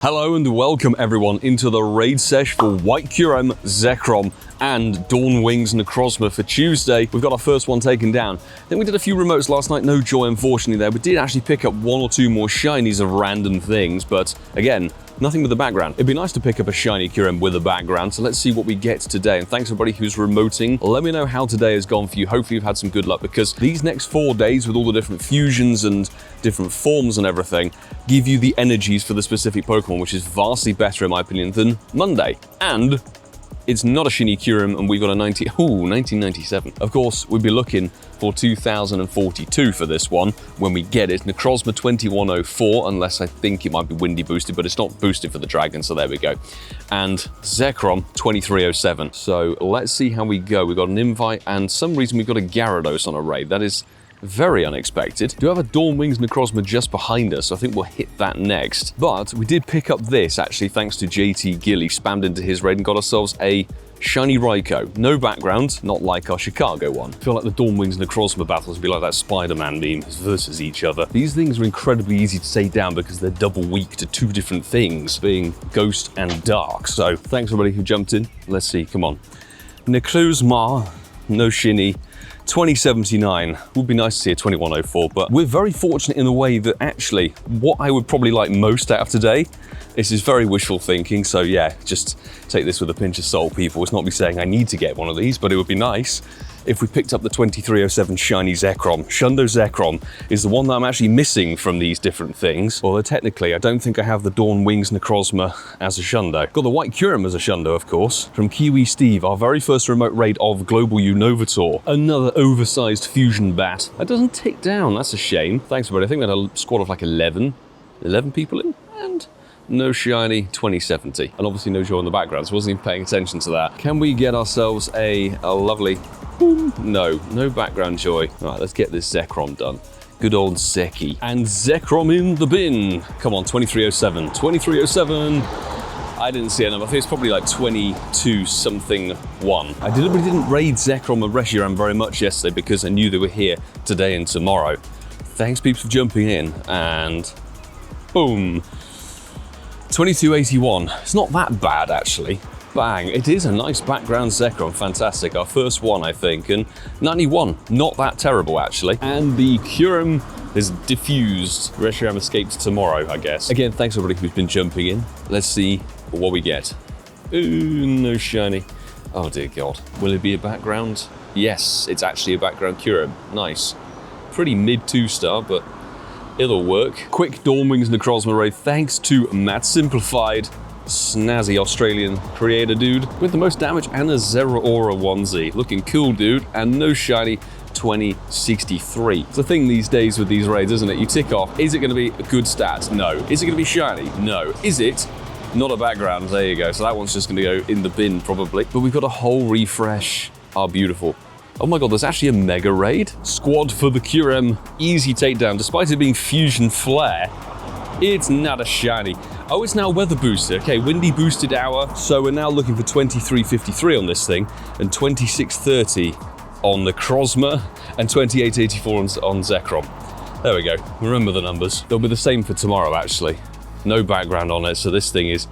Hello and welcome everyone into the raid sesh for White Kyurem, Zekrom, and Dawn Wings Necrozma for Tuesday. We've got our first one taken down. Then we did a few remotes last night, no joy unfortunately there. We did actually pick up one or two more shinies of random things, but again, nothing with a background. It'd be nice to pick up a shiny Kyurem with a background, so let's see what we get today. And thanks everybody who's remoting. Let me know how today has gone for you. Hopefully you've had some good luck, because these next 4 days with all the different fusions and different forms and everything give you the energies for the specific Pokemon, which is vastly better in my opinion than Monday. And it's not a shiny Kyurem, and we've got a 1997. Of course, we'd be looking for 2042 for this one when we get it. Necrozma 2104, unless I think it might be windy boosted, but it's not boosted for the dragon, so there we go. And Zekrom 2307. So let's see how we go. We've got an invite, and some reason we've got a Gyarados on a raid. That is very unexpected. We do have a Dawn Wings Necrozma just behind us, so I think we'll hit that next. But we did pick up this, actually, thanks to JT Gilly, spammed into his raid and got ourselves a shiny Raikou. No background, not like our Chicago one. I feel like the Dawn Wings Necrozma battles would be like that Spider-Man meme versus each other. These things are incredibly easy to take down because they're double weak to two different things, being Ghost and Dark. So thanks everybody who jumped in. Let's see, come on. Necrozma, no shiny. 2079 would be nice to see a 2104, but we're very fortunate in a way that actually what I would probably like most out of today, this is very wishful thinking, so yeah, just take this with a pinch of salt, people. It's not me saying I need to get one of these, but it would be nice if we picked up the 2307 shiny Zekrom. Hundo Zekrom is the one that I'm actually missing from these different things, although technically I don't think I have the Dawn Wings Necrozma as a Hundo. Got the White Kyurem as a Hundo, of course, from Kiwi Steve, our very first remote raid of Global Unovator. Another oversized fusion bat. That doesn't tick down, that's a shame. Thanks everybody, I think we had a squad of like 11 people in, and no shiny 2070. And obviously no joy in the background, so I wasn't even paying attention to that. Can we get ourselves a lovely, boom? No background joy. All right, let's get this Zekrom done. Good old Zeki. And Zekrom in the bin. Come on, 2307, 2307. I didn't see a number. I think it's probably like 22 something 1. I deliberately didn't raid Zekrom and Reshiram very much yesterday because I knew they were here today and tomorrow. Thanks peeps for jumping in, and boom. 2281. It's not that bad actually. Bang. It is a nice background Zekrom. Fantastic. Our first one, I think. And 91. Not that terrible actually. And the Kyurem is diffused. Reshiram escaped tomorrow, I guess. Again, thanks everybody who's been jumping in. Let's see what we get. Ooh, no shiny. Oh dear God. Will it be a background? Yes, it's actually a background Kyurem. Nice. Pretty mid 2-star, but it'll work. Quick Dawn Wings Necrozma raid thanks to Matt Simplified, snazzy Australian creator dude with the most damage and a Zero Aura onesie. Looking cool, dude, and no shiny 2063. It's a thing these days with these raids, isn't it? You tick off, is it going to be a good stat? No. Is it going to be shiny? No. Is it? Not a background. There you go. So that one's just going to go in the bin probably. But we've got a whole refresh. Oh, beautiful. Oh my God, there's actually a mega raid. Squad for the Kyurem. Easy takedown. Despite it being Fusion Flare, it's not a shiny. Oh, it's now weather boosted. Okay, windy boosted hour. So we're now looking for 2353 on this thing and 2630 on the Necrozma and 2884 on Zekrom. There we go. Remember the numbers. They'll be the same for tomorrow, actually. No background on it, so this thing is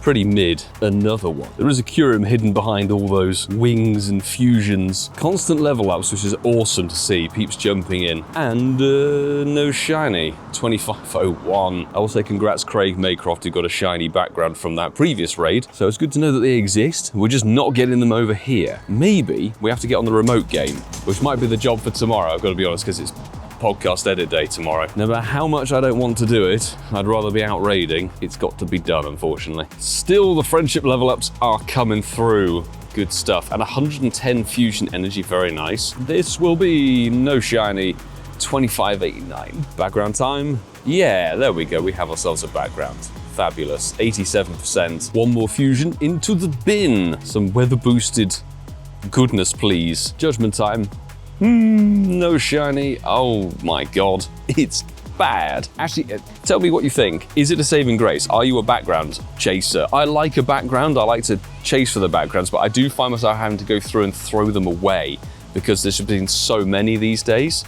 pretty mid. Another one. There is a Kyurem hidden behind all those wings and fusions. Constant level ups, which is awesome to see. Peeps jumping in. And no shiny. 2501. I will say congrats Craig Maycroft, who got a shiny background from that previous raid. So it's good to know that they exist. We're just not getting them over here. Maybe we have to get on the remote game, which might be the job for tomorrow, I've got to be honest, because it's podcast edit day tomorrow. No matter how much I don't want to do it, I'd rather be out raiding. It's got to be done, unfortunately. Still, the friendship level ups are coming through. Good stuff. And 110 fusion energy, very nice. This will be no shiny 2589. Background time. Yeah, there we go. We have ourselves a background. Fabulous. 87%. One more fusion into the bin. Some weather boosted goodness, please. Judgment time. No shiny. Oh my God, it's bad. Actually, tell me what you think. Is it a saving grace? Are you a background chaser? I like a background. I like to chase for the backgrounds, but I do find myself having to go through and throw them away because there's been so many these days.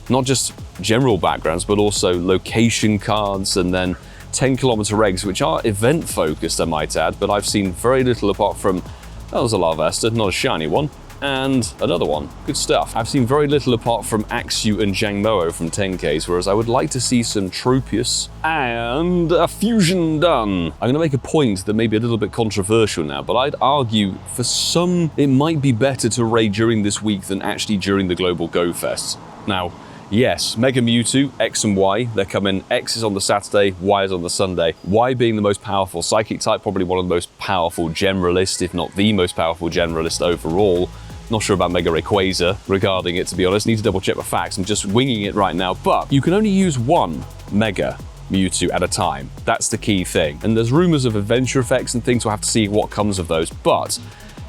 Not just general backgrounds, but also location cards and then 10-kilometer eggs, which are event-focused, I might add, but I've seen very little apart from, that was a Larvesta, not a shiny one, and another one. Good stuff. I've seen very little apart from Axew and Jangmo-o from 10Ks, whereas I would like to see some Tropius and a Fusion done. I'm going to make a point that may be a little bit controversial now, but I'd argue for some it might be better to raid during this week than actually during the Global Go Fest. Now, yes, Mega Mewtwo, X and Y, they're coming. X is on the Saturday, Y is on the Sunday. Y being the most powerful Psychic type, probably one of the most powerful generalists, if not the most powerful generalist overall. Not sure about Mega Rayquaza regarding it, to be honest. Need to double check my facts. I'm just winging it right now. But you can only use one Mega Mewtwo at a time. That's the key thing. And there's rumors of adventure effects and things. We'll have to see what comes of those. But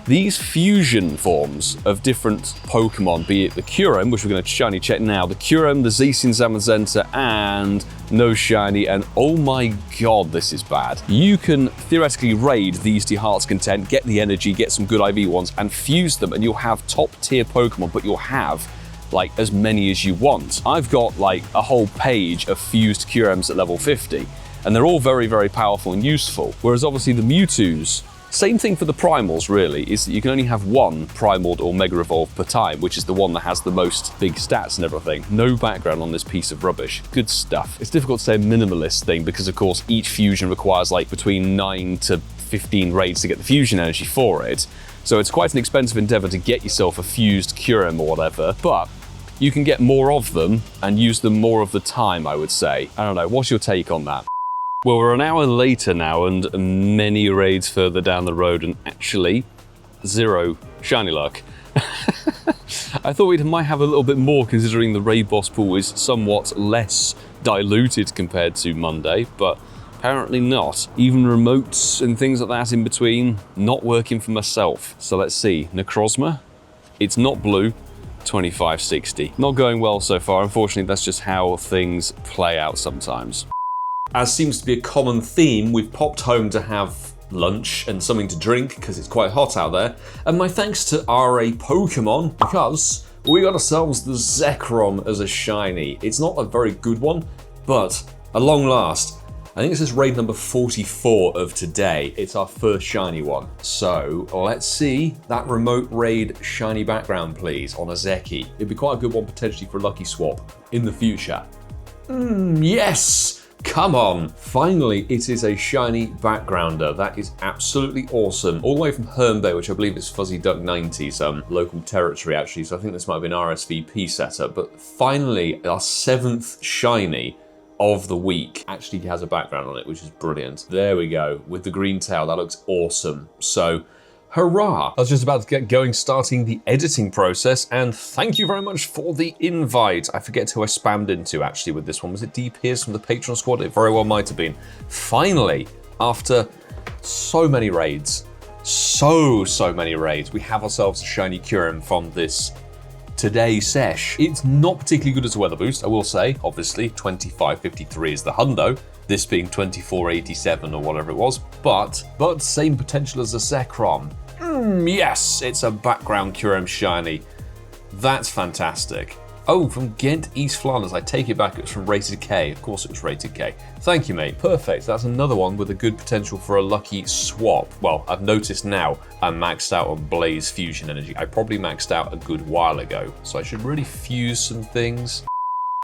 these fusion forms of different Pokemon, be it the Kyurem, which we're going to shiny check now, the Kyurem, the Zacian Zamazenta, and no shiny, and oh my god, this is bad. You can theoretically raid these to your heart's content, get the energy, get some good IV ones, and fuse them, and you'll have top tier Pokemon, but you'll have like as many as you want. I've got like a whole page of fused Kyurems at level 50, and they're all very, very powerful and useful. Whereas obviously the Mewtwo's, same thing for the Primals really, is that you can only have one Primal or Mega Evolve per time, which is the one that has the most big stats and everything. No background on this piece of rubbish. Good stuff. It's difficult to say a minimalist thing because of course each fusion requires like between 9 to 15 raids to get the fusion energy for it. So it's quite an expensive endeavor to get yourself a fused Kyurem or whatever, but you can get more of them and use them more of the time, I would say. I don't know, what's your take on that? Well, we're an hour later now and many raids further down the road and actually zero shiny luck. I thought we might have a little bit more considering the raid boss pool is somewhat less diluted compared to Monday, but apparently not. Even remotes and things like that in between, not working for myself. So let's see, Necrozma, it's not blue, 2560. Not going well so far, unfortunately that's just how things play out sometimes. As seems to be a common theme, we've popped home to have lunch and something to drink because it's quite hot out there. And my thanks to RA Pokemon because we got ourselves the Zekrom as a shiny. It's not a very good one, but at long last, I think this is raid number 44 of today. It's our first shiny one. So let's see that remote raid shiny background, please, on a Zeki. It'd be quite a good one potentially for a lucky swap in the future. Yes! Come on! Finally, it is a shiny backgrounder. That is absolutely awesome. All the way from Herne Bay, which I believe is Fuzzy Duck 90, some local territory actually, so I think this might be an RSVP setup. But finally, our 7th shiny of the week actually has a background on it, which is brilliant. There we go, with the green tail. That looks awesome. So, hurrah! I was just about to get going starting the editing process, and thank you very much for the invite. I forget who I spammed into actually with this one. Was it D. Pierce from the Patreon squad? It very well might have been. Finally, after so many raids, so many raids, we have ourselves a shiny Kyurem from this today sesh. It's not particularly good as a weather boost, I will say. Obviously, 2553 is the Hundo. This being 2487 or whatever it was, but same potential as a Zekrom. Yes, it's a background Kyurem shiny. That's fantastic. Oh, from Ghent, East Flanders. I take it back, it was from Rated K. Of course it was Rated K. Thank you, mate. Perfect. That's another one with a good potential for a lucky swap. Well, I've noticed now I'm maxed out on Blaze Fusion Energy. I probably maxed out a good while ago, so I should really fuse some things.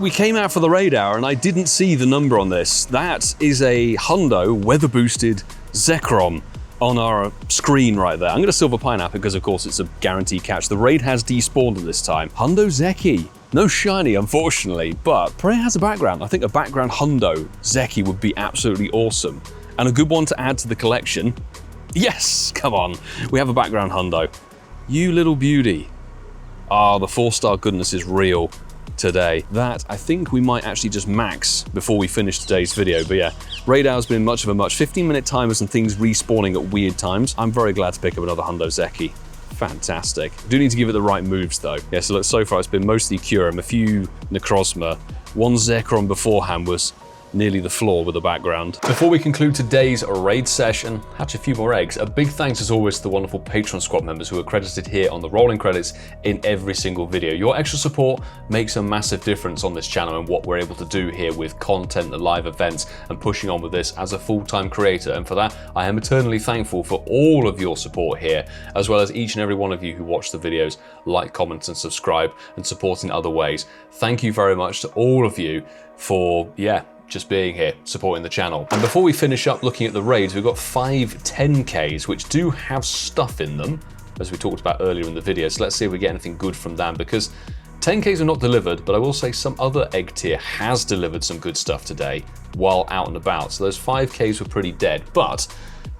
We came out for the raid hour and I didn't see the number on this. That is a Hundo weather boosted Zekrom on our screen right there. I'm going to Silver Pineapple because of course it's a guaranteed catch. The raid has despawned at this time. Hundo Zeki. No shiny, unfortunately, but probably has a background. I think a background Hundo Zeki would be absolutely awesome. And a good one to add to the collection. Yes, come on. We have a background Hundo. You little beauty. Ah, the 4-star goodness is real today. That I think we might actually just max before we finish today's video. But yeah, raid hour's been much of a much. 15-minute timers and things respawning at weird times. I'm very glad to pick up another Hundo Zeki. Fantastic. Do need to give it the right moves though. Yeah, so far it's been mostly Kyurem, a few Necrozma. One Zekrom beforehand was nearly the floor with the background. Before we conclude today's raid session, hatch a few more eggs, a big thanks as always to the wonderful Patreon squad members who are credited here on the rolling credits in every single video. Your extra support makes a massive difference on this channel and what we're able to do here with content, the live events, and pushing on with this as a full-time creator. And for that, I am eternally thankful for all of your support here, as well as each and every one of you who watch the videos, like, comment, and subscribe, and support in other ways. Thank you very much to all of you for, just being here, supporting the channel. And before we finish up looking at the raids, we've got 5 10Ks, which do have stuff in them, as we talked about earlier in the video. So let's see if we get anything good from them, because 10Ks are not delivered, but I will say some other egg tier has delivered some good stuff today while out and about. So those 5Ks were pretty dead, but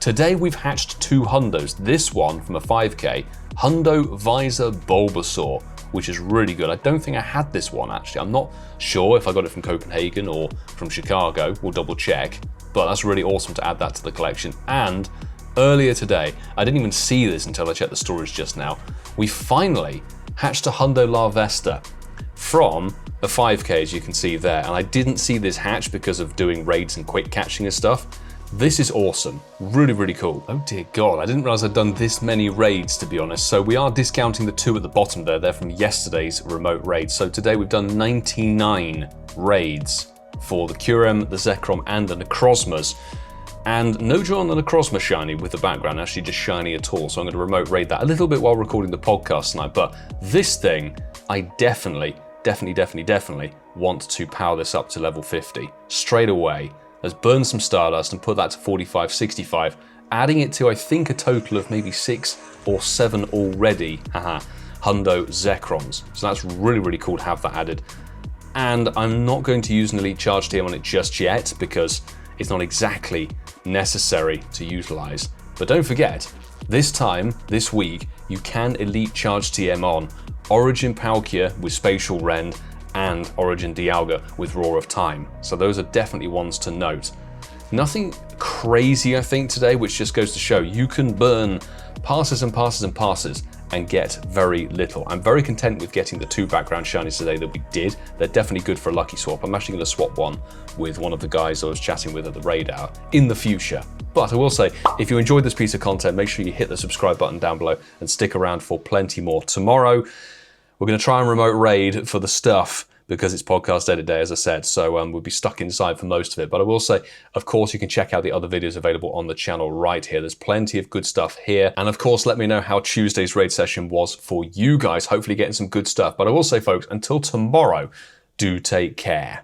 today we've hatched 2 Hundos. This one from a 5K, Hundo Visor Bulbasaur, which is really good. I don't think I had this one actually. I'm not sure if I got it from Copenhagen or from Chicago. We'll double check, but that's really awesome to add that to the collection. And earlier today, I didn't even see this until I checked the storage just now, we finally hatched a Hundo Larvesta from a 5K, as you can see there. And I didn't see this hatch because of doing raids and quick catching and stuff. This is awesome, really, really cool. Oh dear God, I didn't realize I'd done this many raids, to be honest. So we are discounting the 2 at the bottom there. They're from yesterday's remote raid. So today we've done 99 raids for the Kyurem, the Zekrom, and the Necrozmas. And no joy on the Necrozma shiny with the background, actually just shiny at all. So I'm going to remote raid that a little bit while recording the podcast tonight. But this thing, I definitely want to power this up to level 50 straight away. Let's burn some Stardust and put that to 45, 65, adding it to, I think, a total of maybe 6 or 7 already, Hundo Zekroms. So that's really, really cool to have that added. And I'm not going to use an Elite Charge TM on it just yet because it's not exactly necessary to utilize. But don't forget, this time, this week, you can Elite Charge TM on Origin Palkia with Spatial Rend and Origin Dialga with Roar of Time. So those are definitely ones to note. Nothing crazy, I think, today, which just goes to show you can burn passes and passes and passes and get very little. I'm very content with getting the 2 background shinies today that we did. They're definitely good for a lucky swap. I'm actually going to swap one with one of the guys I was chatting with at the raid hour in the future. But I will say, if you enjoyed this piece of content, make sure you hit the subscribe button down below and stick around for plenty more tomorrow. We're going to try and remote raid for the stuff because it's podcast edit day, as I said, so we'll be stuck inside for most of it. But I will say, of course, you can check out the other videos available on the channel right here. There's plenty of good stuff here. And of course, let me know how Tuesday's raid session was for you guys, hopefully getting some good stuff. But I will say, folks, until tomorrow, do take care.